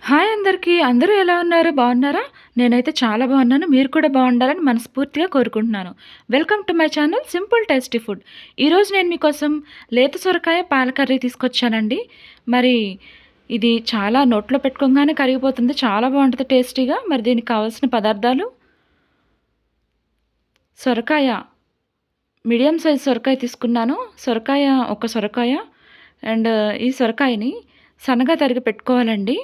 Hi అందరికీ. అందరూ ఎలా ఉన్నారు? బాగున్నారా? నేనైతే చాలా బాగున్నాను. మీరు కూడా బాగుండాలని మనస్ఫూర్తిగా కోరుకుంటున్నాను. Welcome to my channel simple tasty food. ఈరోజు నేను మీకోసం లేత సొరకాయ పాల కర్రీ తీసుకొచ్చానండి. మరి ఇది చాలా నోట్లో పెట్టుకోగానే కరిగిపోతుంది. చాలా బాగుంటుంది టేస్టీగా. మరి దీనికి కావాల్సిన పదార్థాలు: సొరకాయ, మీడియం సైజ్ సొరకాయ తీసుకున్నాను. ఒక సొరకాయ అండ్ ఈ సొరకాయని సన్నగా తరిగి పెట్టుకోవాలండి.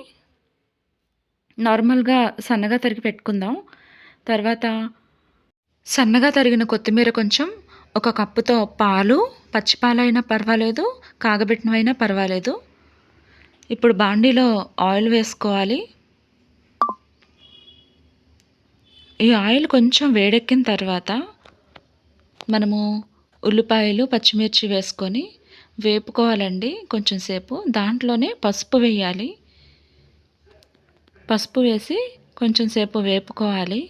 నార్మల్‌గా సన్నగా తరిగి పెట్టుకుందాం. తర్వాత సన్నగా తరిగిన కొత్తిమీర కొంచెం, ఒక కప్పుతో పాలు, పచ్చి పాలైనా పర్వాలేదు, కాగబెట్టినవైనా పర్వాలేదు. ఇప్పుడు బాండీలో ఆయిల్ వేసుకోవాలి. ఈ ఆయిల్ కొంచెం వేడెక్కిన తర్వాత మనము ఉల్లిపాయలు, పచ్చిమిర్చి వేసుకొని వేపుకోవాలండి కొంచెం సేపు. దాంట్లోనే పసుపు వేయాలి. పసుపు వేసి కొంచెం సేపు వేపుకోవాలి.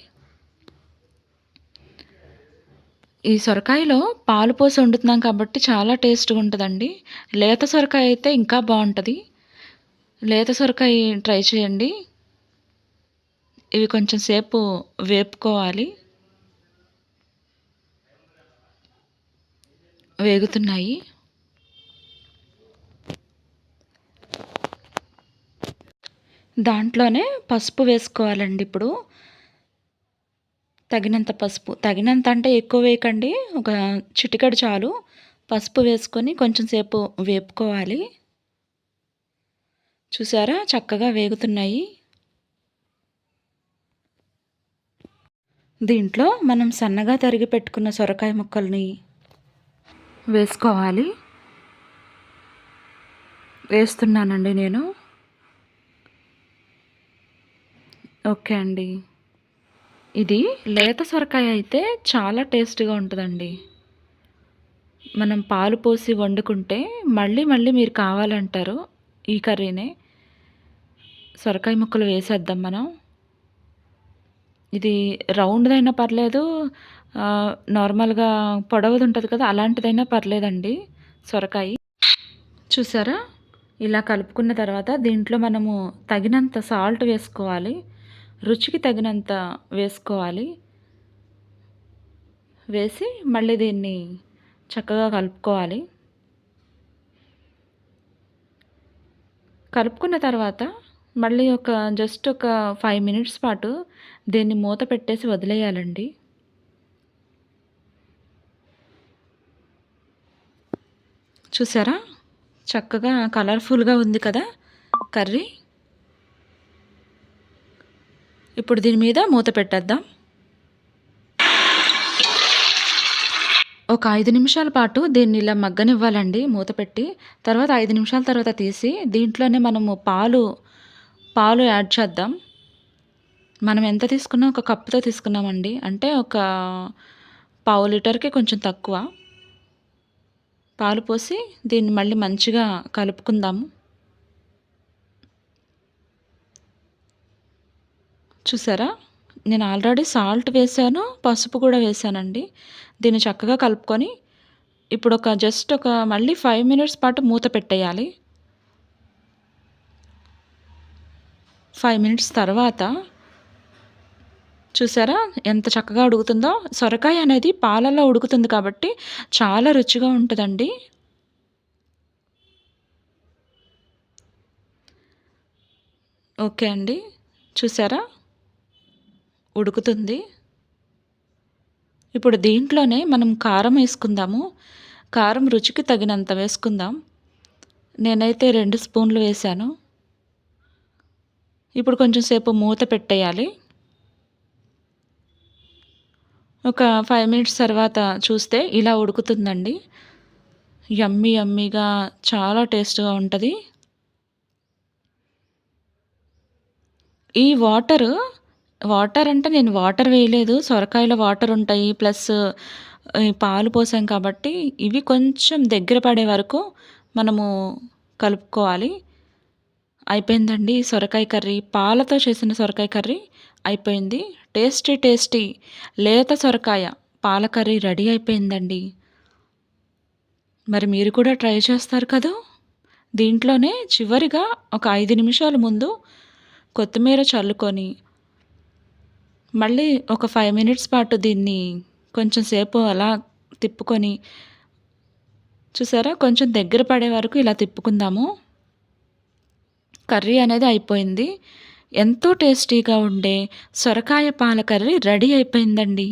ఈ సొరకాయలో పాలు పోసి వండుతున్నాం కాబట్టి చాలా టేస్ట్‌గా ఉంటదండి. లేత సొరకాయ అయితే ఇంకా బావుంటది. లేత సొరకాయ ట్రై చేయండి. ఇవి కొంచెం సేపు వేపుకోవాలి. వేగుతున్నాయి. దాంట్లోనే పసుపు వేసుకోవాలండి ఇప్పుడు. తగినంత పసుపు. తగినంత అంటే ఎక్కువ వేయకండి. ఒక చిటికెడు చాలు. పసుపు వేసుకొని కొంచెం సేపు వేపుకోవాలి. చూసారా? చక్కగా వేగుతున్నాయి. దీంట్లో మనం సన్నగా తరిగి పెట్టుకున్న సొరకాయ ముక్కల్ని వేసుకోవాలి. వేస్తున్నానండి నేను. ఓకే అండి. ఇది లేత సొరకాయ అయితే చాలా టేస్ట్‌గా ఉంటదండి. మనం పాలు పోసి వండుకుంటే మళ్ళీ మళ్ళీ మీరు కావాలంటారు ఈ కర్రీనే. సొరకాయ ముక్కలు వేసేద్దాం మనం. ఇది రౌండ్‌దైనా పర్లేదు, నార్మల్‌గా పొడవుది ఉంటది కదా! అలాంటిదైనా పర్లేదండి సొరకాయి. చూసారా? ఇలా కలుపుకున్న తర్వాత దీంట్లో మనము తగినంత సాల్ట్ వేసుకోవాలి. రుచికి తగినంత వేసుకోవాలి. వేసి మళ్ళీ దీన్ని చక్కగా కలుపుకోవాలి. కలుపుకున్న తర్వాత మళ్ళీ జస్ట్ ఒక 5 మినిట్స్ పాటు దీన్ని మూత పెట్టేసి వదిలేయాలండి. చూసారా? చక్కగా కలర్‌ఫుల్‌గా ఉంది కదా కర్రీ. ఇప్పుడు దీని మీద మూత పెట్టేద్దాం. ఒక 5 నిమిషాల పాటు దీన్ని ఇలా మగ్గనివ్వాలండి మూత పెట్టి. తర్వాత 5 నిమిషాల తర్వాత తీసి దీంట్లోనే మనము పాలు యాడ్ చేద్దాం. మనం ఎంత తీసుకున్నాం, ఒక కప్పుతో తీసుకున్నామండి. అంటే ఒక పావు లీటర్‌కి కొంచెం తక్కువ. పాలు పోసి దీన్ని మళ్ళీ మంచిగా కలుపుకుందాము. చూసారా? నేను ఆల్రెడీ సాల్ట్ వేశాను, పసుపు కూడా వేశానండి. దీన్ని చక్కగా కలుపుకొని ఇప్పుడు జస్ట్ మళ్ళీ 5 మినిట్స్ పాటు మూత పెట్టేయాలి. 5 మినిట్స్ తర్వాత చూసారా ఎంత చక్కగా ఉడుకుతుందో. సొరకాయ అనేది పాలల్లో ఉడుకుతుంది కాబట్టి చాలా రుచిగా ఉంటదండి. ఓకే అండి. చూసారా? ఉడుకుతుంది. ఇప్పుడు దీంట్లోనే మనం కారం వేసుకుందాము. కారం రుచికి తగినంత వేసుకుందాం. నేనైతే 2 స్పూన్లు వేశాను. ఇప్పుడు కొంచెం సేపు మూత పెట్టేయాలి. ఒక 5 మినిట్స్ తర్వాత చూస్తే ఇలా ఉడుకుతుందండి. యమ్మీ యమ్మీగా చాలా టేస్ట్‌గా ఉంటది. ఈ వాటర్ అంటే నేను వాటర్ వేయలేదు. సొరకాయలో వాటర్ ఉంటాయి. ప్లస్ ఈ పాలు పోసాం కాబట్టి ఇవి కొంచెం దగ్గర పడే వరకు మనము కలుపుకోవాలి. అయిపోయిందండి సొరకాయ కర్రీ. పాలతో చేసిన సొరకాయ కర్రీ అయిపోయింది. టేస్టీ టేస్టీ లేత సొరకాయ పాల కర్రీ రెడీ అయిపోయిందండి. మరి మీరు కూడా ట్రై చేస్తారు కదూ! దీంట్లోనే చివరిగా ఒక 5 నిమిషాల ముందు కొత్తిమీర చల్లుకొని, మళ్ళీ ఒక 5 మినిట్స్ పాటు దీన్ని కొంచెం సేపు అలా తిప్పుకొని, చూసారా కొంచెం దగ్గర పడే వరకు ఇలా తిప్పుకుందాము. కర్రీ అనేది అయిపోయింది. ఎంతో టేస్టీగా ఉండే సొరకాయ పాల కర్రీ రెడీ అయిపోయిందండి.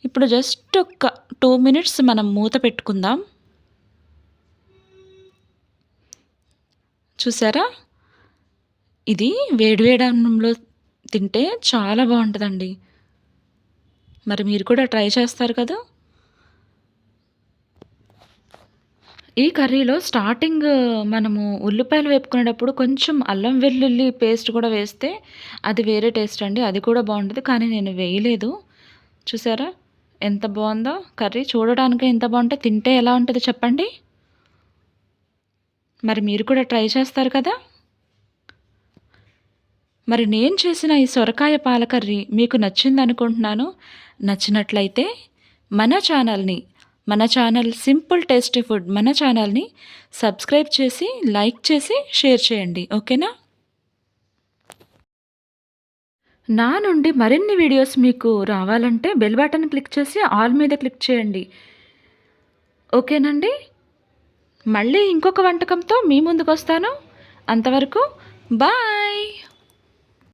ఇప్పుడు జస్ట్ ఒక 2 మినిట్స్ మనం మూత పెట్టుకుందాం. చూసారా? ఇది వేడి వేడి అన్నంలో తింటే చాలా బావుంటదండి. మరి మీరు కూడా ట్రై చేస్తారు కదా! ఈ కర్రీలో స్టార్టింగ్ మనము ఉల్లిపాయలు వేపుకునేటప్పుడు కొంచెం అల్లం వెల్లుల్లి పేస్ట్ కూడా వేస్తే అది వేరే టేస్ట్ అండి. అది కూడా బావుంటది. కానీ నేను వేయలేదు. చూసారా ఎంత బావుందో కర్రీ. చూడడానికే ఇంత బావుంటే తింటే ఎలా ఉంటదో చెప్పండి? మరి మీరు కూడా ట్రై చేస్తారు కదా! మరి నేను చేసిన ఈ సొరకాయ పాల కర్రీ మీకు నచ్చిందనుకుంటున్నాను. నచ్చినట్లయితే మన ఛానల్‌ని, మన ఛానల్ సింపుల్ టేస్టీ ఫుడ్ మన ఛానల్‌ని సబ్స్క్రైబ్ చేసి, లైక్ చేసి, షేర్ చేయండి. ఓకేనా? నా నుండి మరిన్ని వీడియోస్ మీకు రావాలంటే బెల్ బటన్ క్లిక్ చేసి ఆల్ మీద క్లిక్ చేయండి. ఓకేనండి? మళ్ళీ ఇంకొక వంటకంతో మీ ముందుకొస్తాను. అంతవరకు బాయ్.